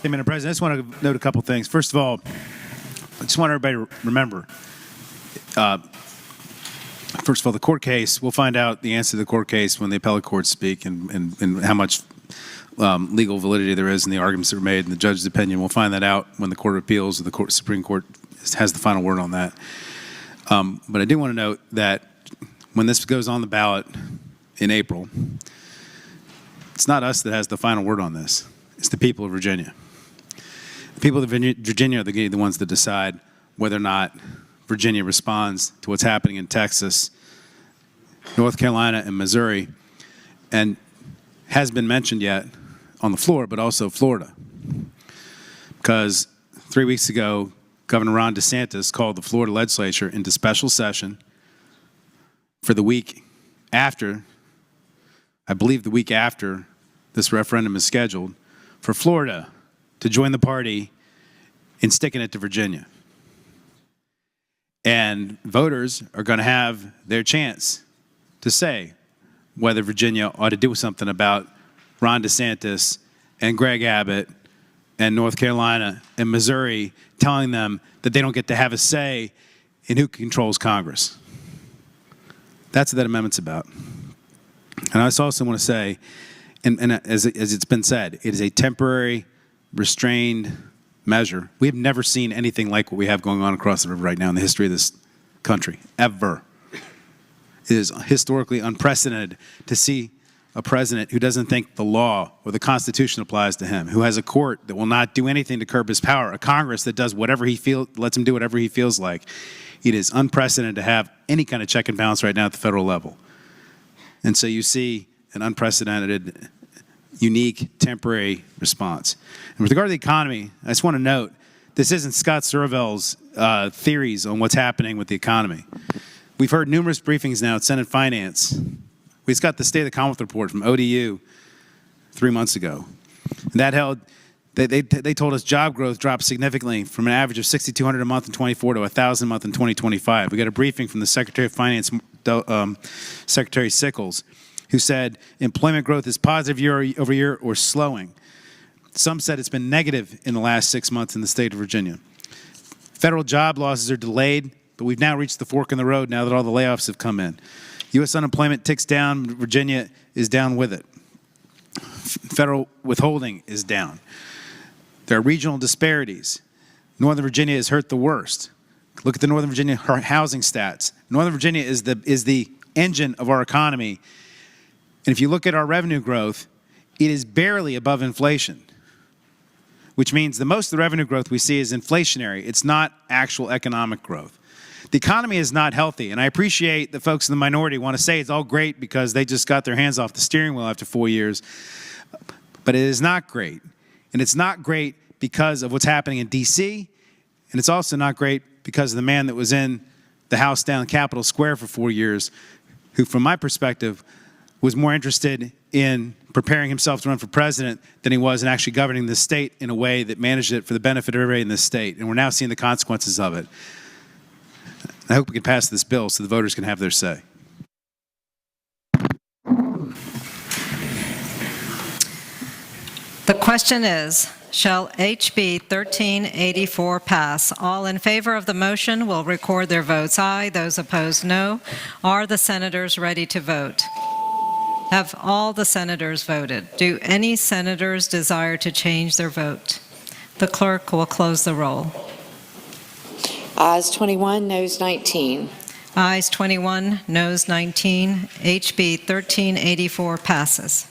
Hey, Madam President, I just want to note a couple things. First of all, I just want everybody to remember, first of all, the court case, we'll find out the answer to the court case when the appellate courts speak and how much legal validity there is in the arguments that were made in the judge's opinion. We'll find that out when the Court of Appeals or the Supreme Court has the final word on that. But I do want to note that when this goes on the ballot in April, it's not us that has the final word on this. It's the people of Virginia. The people of Virginia are the ones that decide whether or not Virginia responds to what's happening in Texas, North Carolina, and Missouri, and has been mentioned yet on the floor, but also Florida. Because 3 weeks ago, Governor Ron DeSantis called the Florida legislature into special session for the week after, I believe the week after this referendum is scheduled, for Florida to join the party in sticking it to Virginia. And voters are going to have their chance to say whether Virginia ought to do something about Ron DeSantis and Greg Abbott and North Carolina and Missouri telling them that they don't get to have a say in who controls Congress. That's what that amendment's about. And I also want to say, and as it's been said, it is a temporary, restrained measure. We have never seen anything like what we have going on across the river right now in the history of this country, ever. It is historically unprecedented to see a president who doesn't think the law or the Constitution applies to him, who has a court that will not do anything to curb his power, a Congress that does whatever he lets him do whatever he feels like. It is unprecedented to have any kind of check and balance right now at the federal level. And so you see an unprecedented, unique, temporary response. And with regard to the economy, I just want to note, this isn't Scott Surovell's theories on what's happening with the economy. We've heard numerous briefings now at Senate Finance. We just got the State of the Commonwealth report from ODU 3 months ago. And that held, they told us job growth dropped significantly from an average of 6,200 a month in 24 to 1,000 a month in 2025. We got a briefing from the Secretary of Finance, Secretary Sickles, who said employment growth is positive year over year or slowing. Some said it's been negative in the last 6 months in the state of Virginia. Federal job losses are delayed, but we've now reached the fork in the road now that all the layoffs have come in. U.S. unemployment ticks down. Virginia is down with it. Federal withholding is down. There are regional disparities. Northern Virginia is hurt the worst. Look at the Northern Virginia housing stats. Northern Virginia is the engine of our economy. And if you look at our revenue growth, it is barely above inflation, which means the most of the revenue growth we see is inflationary. It's not actual economic growth. The economy is not healthy, and I appreciate that folks in the minority want to say it's all great because they just got their hands off the steering wheel after 4 years, but it is not great. And it's not great because of what's happening in D.C., and it's also not great because of the man that was in the House down in Capitol Square for 4 years, who, from my perspective, was more interested in preparing himself to run for president than he was in actually governing the state in a way that managed it for the benefit of everybody in this state. And we're now seeing the consequences of it. I hope we can pass this bill so the voters can have their say. The question is, shall HB 1384 pass? All in favor of the motion will record their votes aye. Those opposed, no. Are the senators ready to vote? Have all the senators voted? Do any senators desire to change their vote? The clerk will close the roll. Ayes 21, noes 19. Ayes 21, noes 19. HB 1384 passes.